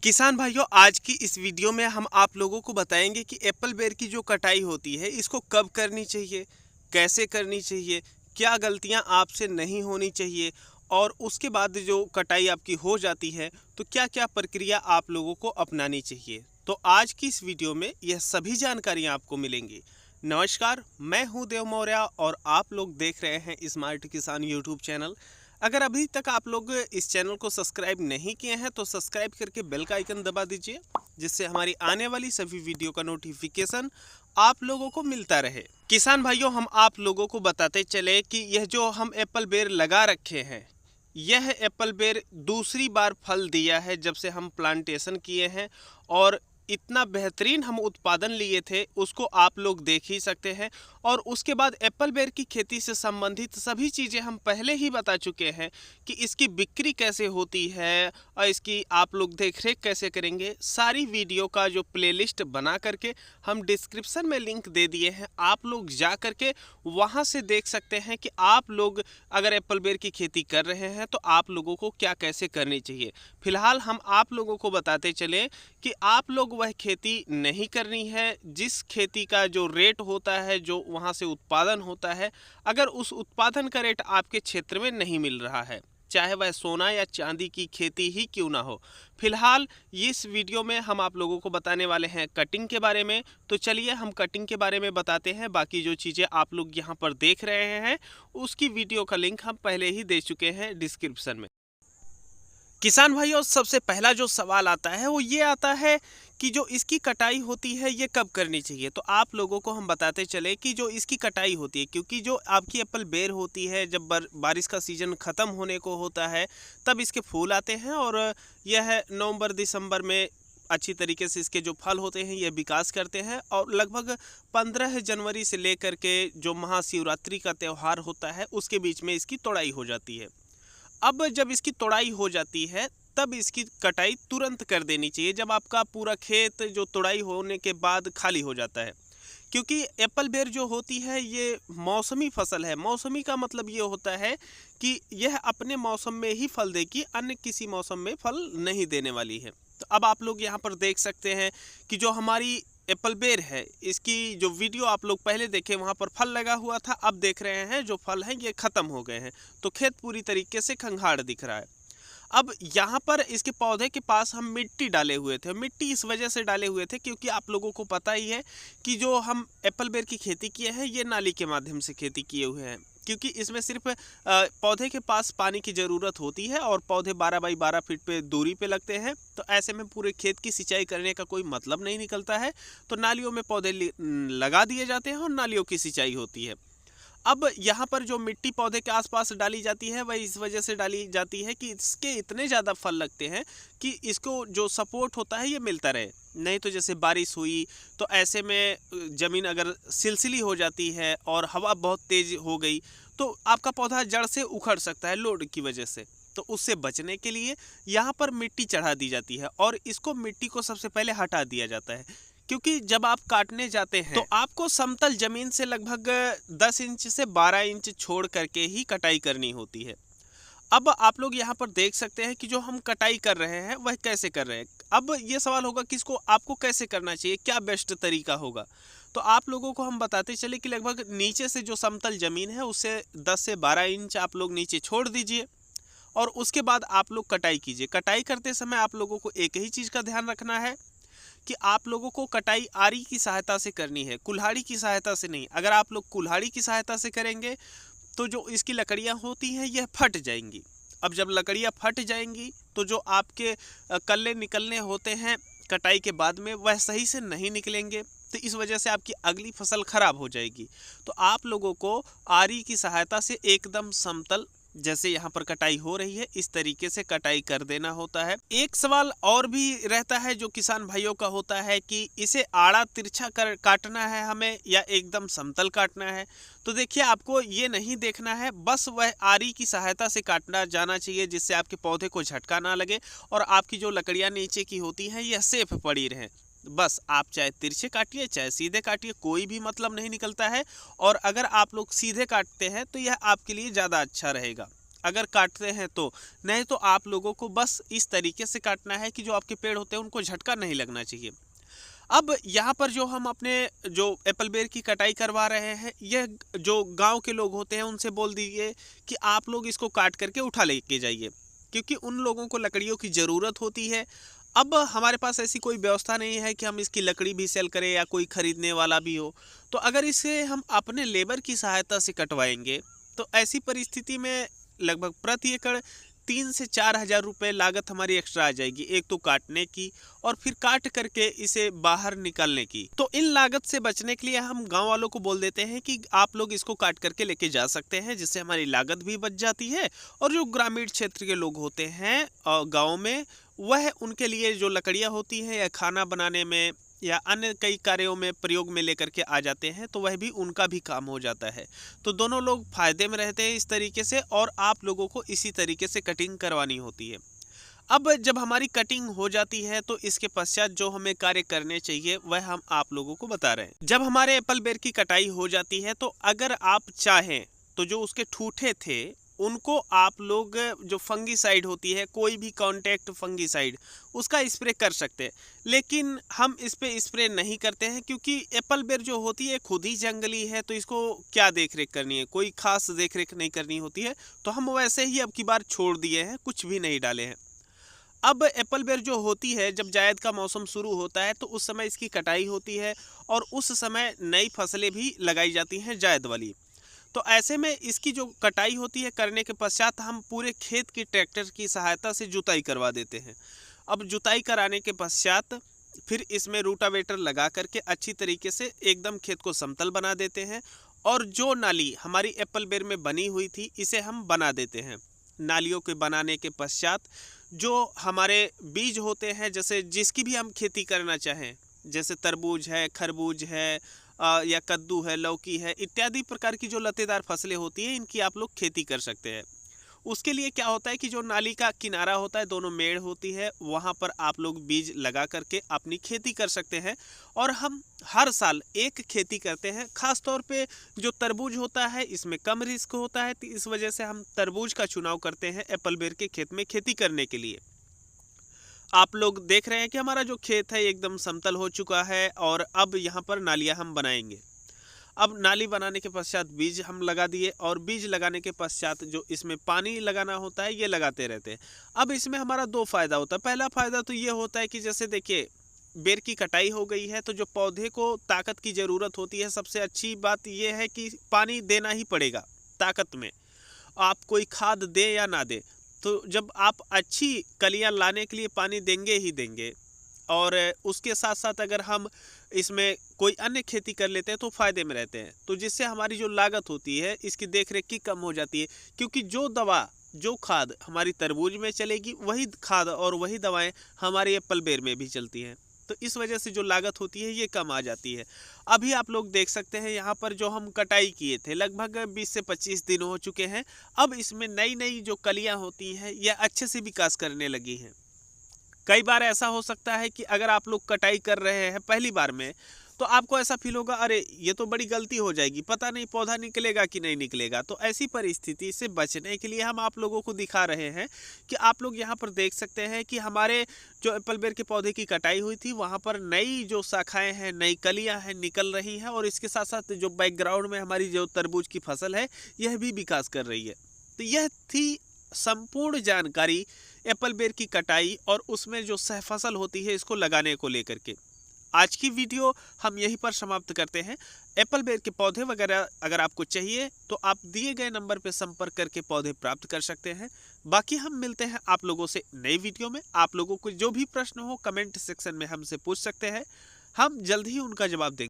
किसान भाइयों, आज की इस वीडियो में हम आप लोगों को बताएंगे कि एप्पल बेर की जो कटाई होती है इसको कब करनी चाहिए, कैसे करनी चाहिए, क्या गलतियां आपसे नहीं होनी चाहिए और उसके बाद जो कटाई आपकी हो जाती है तो क्या क्या प्रक्रिया आप लोगों को अपनानी चाहिए। तो आज की इस वीडियो में यह सभी जानकारियां आपको मिलेंगी। नमस्कार, मैं हूं देव मौर्य और आप लोग देख रहे हैं स्मार्ट किसान यूट्यूब चैनल। अगर अभी तक आप लोग इस चैनल को सब्सक्राइब नहीं किए हैं तो सब्सक्राइब करके बेल का आइकन दबा दीजिए, जिससे हमारी आने वाली सभी वीडियो का नोटिफिकेशन आप लोगों को मिलता रहे। किसान भाइयों, हम आप लोगों को बताते चले कि यह जो हम एप्पल बेर लगा रखे हैं, यह एप्पल बेर दूसरी बार फल दिया है जब से हम प्लांटेशन किए हैं। और इतना बेहतरीन हम उत्पादन लिए थे उसको आप लोग देख ही सकते हैं। और उसके बाद एप्पल बेर की खेती से संबंधित सभी चीज़ें हम पहले ही बता चुके हैं कि इसकी बिक्री कैसे होती है और इसकी आप लोग देख रेख कैसे करेंगे। सारी वीडियो का जो प्लेलिस्ट बना करके हम डिस्क्रिप्शन में लिंक दे दिए हैं, आप लोग जा करके वहाँ से देख सकते हैं कि आप लोग अगर एप्पल बेर की खेती कर रहे हैं तो आप लोगों को क्या कैसे करनी चाहिए। फिलहाल हम आप लोगों को बताते चले कि आप लोग वह खेती नहीं करनी है जिस खेती का जो रेट होता है, जो वहाँ से उत्पादन होता है, अगर उस उत्पादन का रेट आपके क्षेत्र में नहीं मिल रहा है, चाहे वह सोना या चांदी की खेती ही क्यों ना हो। फिलहाल इस वीडियो में हम आप लोगों को बताने वाले हैं कटिंग के बारे में। तो चलिए हम कटिंग के बारे में बताते हैं। बाकी जो चीज़ें आप लोग यहाँ पर देख रहे हैं उसकी वीडियो का लिंक हम पहले ही दे चुके हैं डिस्क्रिप्शन में। किसान भाइयों, सबसे पहला जो सवाल आता है वो ये आता है कि जो इसकी कटाई होती है ये कब करनी चाहिए। तो आप लोगों को हम बताते चले कि जो इसकी कटाई होती है, क्योंकि जो आपकी एप्पल बेर होती है जब बारिश का सीज़न ख़त्म होने को होता है तब इसके फूल आते हैं और यह नवंबर दिसंबर में अच्छी तरीके से इसके जो फल होते हैं ये विकास करते हैं। और लगभग 15 जनवरी से लेकर के जो महाशिवरात्रि का त्यौहार होता है उसके बीच में इसकी तोड़ाई हो जाती है। अब जब इसकी तोड़ाई हो जाती है तब इसकी कटाई तुरंत कर देनी चाहिए, जब आपका पूरा खेत जो तोड़ाई होने के बाद खाली हो जाता है। क्योंकि एप्पल बेर जो होती है ये मौसमी फसल है। मौसमी का मतलब ये होता है कि यह अपने मौसम में ही फल देगी, अन्य किसी मौसम में फल नहीं देने वाली है। तो अब आप लोग यहाँ पर देख सकते हैं कि जो हमारी एप्पल बेर है इसकी जो वीडियो आप लोग पहले देखे वहाँ पर फल लगा हुआ था, अब देख रहे हैं जो फल हैं ये ख़त्म हो गए हैं। तो खेत पूरी तरीके से खंगाड़ दिख रहा है। अब यहाँ पर इसके पौधे के पास हम मिट्टी डाले हुए थे। मिट्टी इस वजह से डाले हुए थे क्योंकि आप लोगों को पता ही है कि जो हम एप्पल बेर की खेती किए हैं ये नाली के माध्यम से खेती किए हुए हैं, क्योंकि इसमें सिर्फ पौधे के पास पानी की ज़रूरत होती है और पौधे 12 बाई 12 फीट पे दूरी पे लगते हैं। तो ऐसे में पूरे खेत की सिंचाई करने का कोई मतलब नहीं निकलता है। तो नालियों में पौधे लगा दिए जाते हैं और नालियों की सिंचाई होती है। अब यहाँ पर जो मिट्टी पौधे के आसपास डाली जाती है वह इस वजह से डाली जाती है कि इसके इतने ज़्यादा फल लगते हैं कि इसको जो सपोर्ट होता है ये मिलता रहे। नहीं तो जैसे बारिश हुई तो ऐसे में ज़मीन अगर सिलसिली हो जाती है और हवा बहुत तेज़ हो गई तो आपका पौधा जड़ से उखड़ सकता है लोड की वजह से। तो उससे बचने के लिए यहाँ पर मिट्टी चढ़ा दी जाती है और इसको मिट्टी को सबसे पहले हटा दिया जाता है। क्योंकि जब आप काटने जाते हैं तो आपको समतल जमीन से लगभग 10 इंच से 12 इंच छोड़ करके ही कटाई करनी होती है। अब आप लोग यहाँ पर देख सकते हैं कि जो हम कटाई कर रहे हैं वह कैसे कर रहे हैं। अब ये सवाल होगा कि इसको आपको कैसे करना चाहिए, क्या बेस्ट तरीका होगा। तो आप लोगों को हम बताते चले कि लगभग नीचे से जो समतल ज़मीन है उससे 10 से 12 इंच आप लोग नीचे छोड़ दीजिए और उसके बाद आप लोग कटाई कीजिए। कटाई करते समय आप लोगों को एक ही चीज़ का ध्यान रखना है कि आप लोगों को कटाई आरी की सहायता से करनी है, कुल्हाड़ी की सहायता से नहीं। अगर आप लोग कुल्हाड़ी की सहायता से करेंगे तो जो इसकी लकड़ियां होती हैं यह फट जाएंगी। अब जब लकड़ियां फट जाएंगी तो जो आपके कल्ले निकलने होते हैं कटाई के बाद में वह सही से नहीं निकलेंगे, तो इस वजह से आपकी अगली फसल खराब हो जाएगी। तो आप लोगों को आरी की सहायता से एकदम समतल, जैसे यहाँ पर कटाई हो रही है इस तरीके से कटाई कर देना होता है। एक सवाल और भी रहता है जो किसान भाइयों का होता है कि इसे आड़ा तिरछा कर काटना है हमें या एकदम समतल काटना है। तो देखिए, आपको ये नहीं देखना है, बस वह आरी की सहायता से काटना जाना चाहिए जिससे आपके पौधे को झटका ना लगे और आपकी जो लकड़ियाँ नीचे की होती हैं यह सेफ पड़ी रहें। बस आप चाहे तिरछे काटिए चाहे सीधे काटिए, कोई भी मतलब नहीं निकलता है। और अगर आप लोग सीधे काटते हैं तो यह आपके लिए ज़्यादा अच्छा रहेगा। अगर काटते हैं तो, नहीं तो आप लोगों को बस इस तरीके से काटना है कि जो आपके पेड़ होते हैं उनको झटका नहीं लगना चाहिए। अब यहाँ पर जो हम अपने जो एप्पल बेर की कटाई करवा रहे हैं, यह जो गांव के लोग होते हैं उनसे बोल दीजिए कि आप लोग इसको काट करके उठा लेके जाइए, क्योंकि उन लोगों को लकड़ियों की ज़रूरत होती है। अब हमारे पास ऐसी कोई व्यवस्था नहीं है कि हम इसकी लकड़ी भी सेल करें या कोई खरीदने वाला भी हो। तो अगर इसे हम अपने लेबर की सहायता से कटवाएंगे तो ऐसी परिस्थिति में लगभग प्रति एकड़ 3 से 4 हज़ार रुपये लागत हमारी एक्स्ट्रा आ जाएगी, एक तो काटने की और फिर काट करके इसे बाहर निकालने की। तो इन लागत से बचने के लिए हम गांव वालों को बोल देते हैं कि आप लोग इसको काट करके लेके जा सकते हैं, जिससे हमारी लागत भी बच जाती है। और जो ग्रामीण क्षेत्र के लोग होते हैं गाँव में, वह उनके लिए जो लकड़ियाँ होती हैं या खाना बनाने में या अन्य कई कार्यों में प्रयोग में लेकर के आ जाते हैं, तो वह भी उनका भी काम हो जाता है। तो दोनों लोग फायदे में रहते हैं इस तरीके से, और आप लोगों को इसी तरीके से कटिंग करवानी होती है। अब जब हमारी कटिंग हो जाती है तो इसके पश्चात जो हमें कार्य करने चाहिए वह हम आप लोगों को बता रहे हैं। जब हमारे एप्पल बेर की कटाई हो जाती है तो अगर आप चाहें तो जो उसके ठूठे थे उनको आप लोग जो फंगीसाइड होती है, कोई भी कॉन्टैक्ट फंगीसाइड, उसका स्प्रे कर सकते हैं। लेकिन हम इस पे स्प्रे नहीं करते हैं, क्योंकि एप्पल बेर जो होती है खुद ही जंगली है, तो इसको क्या देख रेख करनी है, कोई खास देख रेख नहीं करनी होती है। तो हम वैसे ही अब की बार छोड़ दिए हैं, कुछ भी नहीं डाले हैं। अब एप्पल बेर जो होती है, जब जायद का मौसम शुरू होता है तो उस समय इसकी कटाई होती है, और उस समय नई फसलें भी लगाई जाती हैं जायद वाली। तो ऐसे में इसकी जो कटाई होती है, करने के पश्चात हम पूरे खेत की ट्रैक्टर की सहायता से जुताई करवा देते हैं। अब जुताई कराने के पश्चात फिर इसमें रूटावेटर लगा करके अच्छी तरीके से एकदम खेत को समतल बना देते हैं, और जो नाली हमारी एप्पल बेर में बनी हुई थी इसे हम बना देते हैं। नालियों के बनाने के पश्चात जो हमारे बीज होते हैं, जैसे जिसकी भी हम खेती करना चाहें, जैसे तरबूज है, खरबूज है, या कद्दू है, लौकी है, इत्यादि प्रकार की जो लतेदार फसलें होती हैं, इनकी आप लोग खेती कर सकते हैं। उसके लिए क्या होता है कि जो नाली का किनारा होता है, दोनों मेड़ होती है, वहाँ पर आप लोग बीज लगा करके अपनी खेती कर सकते हैं। और हम हर साल एक खेती करते हैं। ख़ास तौर पे जो तरबूज होता है इसमें कम रिस्क होता है, तो इस वजह से हम तरबूज का चुनाव करते हैं एप्पल बेर के खेत में खेती करने के लिए। आप लोग देख रहे हैं कि हमारा जो खेत है एकदम समतल हो चुका है, और अब यहाँ पर नालियाँ हम बनाएंगे। अब नाली बनाने के पश्चात बीज हम लगा दिए, और बीज लगाने के पश्चात जो इसमें पानी लगाना होता है ये लगाते रहते हैं। अब इसमें हमारा दो फ़ायदा होता है। पहला फ़ायदा तो ये होता है कि जैसे देखिए, बेर की कटाई हो गई है तो जो पौधे को ताकत की ज़रूरत होती है, सबसे अच्छी बात ये है कि पानी देना ही पड़ेगा ताकत में, आप कोई खाद दें या ना दें। तो जब आप अच्छी कलियां लाने के लिए पानी देंगे ही देंगे, और उसके साथ साथ अगर हम इसमें कोई अन्य खेती कर लेते हैं तो फ़ायदे में रहते हैं। तो जिससे हमारी जो लागत होती है इसकी देखरेख की कम हो जाती है, क्योंकि जो दवा, जो खाद हमारी तरबूज में चलेगी, वही खाद और वही दवाएं हमारे एप्पल बेर में भी चलती हैं। तो इस वजह से जो लागत होती है ये कम आ जाती है। अभी आप लोग देख सकते हैं यहाँ पर जो हम कटाई किए थे, लगभग 20 से 25 दिन हो चुके हैं। अब इसमें नई नई जो कलियाँ होती हैं यह अच्छे से विकास करने लगी हैं। कई बार ऐसा हो सकता है कि अगर आप लोग कटाई कर रहे हैं पहली बार में, तो आपको ऐसा फील होगा, अरे ये तो बड़ी गलती हो जाएगी, पता नहीं पौधा निकलेगा कि नहीं निकलेगा। तो ऐसी परिस्थिति से बचने के लिए हम आप लोगों को दिखा रहे हैं कि आप लोग यहाँ पर देख सकते हैं कि हमारे जो एप्पल बेर के पौधे की कटाई हुई थी, वहाँ पर नई जो शाखाएं हैं, नई कलियाँ हैं, निकल रही हैं, और इसके साथ साथ जो बैकग्राउंड में हमारी जो तरबूज की फसल है यह भी विकास कर रही है। तो यह थी संपूर्ण जानकारी एप्पल बेर की कटाई और उसमें जो सहफसल होती है इसको लगाने को लेकर के। आज की वीडियो हम यहीं पर समाप्त करते हैं। एप्पल बेर के पौधे वगैरह अगर आपको चाहिए तो आप दिए गए नंबर पर संपर्क करके पौधे प्राप्त कर सकते हैं। बाकी हम मिलते हैं आप लोगों से नई वीडियो में। आप लोगों को जो भी प्रश्न हो कमेंट सेक्शन में हमसे पूछ सकते हैं, हम जल्द ही उनका जवाब देंगे।